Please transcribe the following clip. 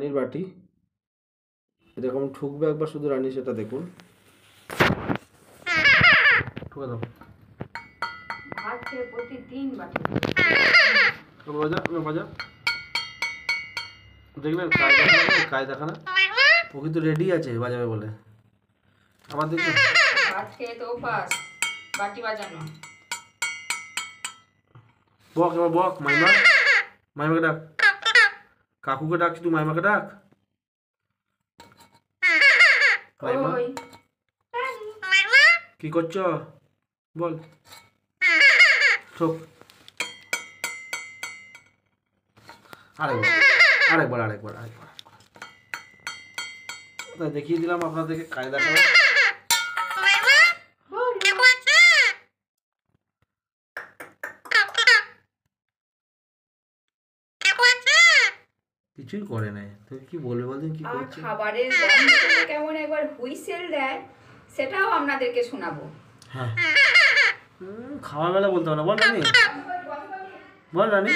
রানীর বাটি এরকম ঠুকবে একবার, শুধু রানী সেটা দেখুন। ঠুকে দাও। ভাত খেয়ে প্রতিদিন বাটি বাজা বাজা, দেখলেন কাজ দেখা না, ও কিন্তু রেডি আছে বাজাবে বলে। আবার দেখুন ভাত খেয়ে তো অভ্যাস বাটি বাজানো। বক এবার বক, মাইমা মাইমাকে ডাক, কাকুকে ডাকছি, তুই মাইমাকে ডাক। মাইমা ওই কি করছো বল, ঠোক। আরেকবার তাই দেখিয়ে দিলাম আপনাদেরকে কায়দা করে। কিছুই করে নাই, তুই কি বলবে বলদিন কি আর করছে। খাবারের গন্ধে কেমন একবার হুইসেল দেয়, সেটাও আপনাদেরকে শোনাবো। হ্যাঁ খাওয়ার বেলা বলতে হবে না, বল রানী, বল রানী।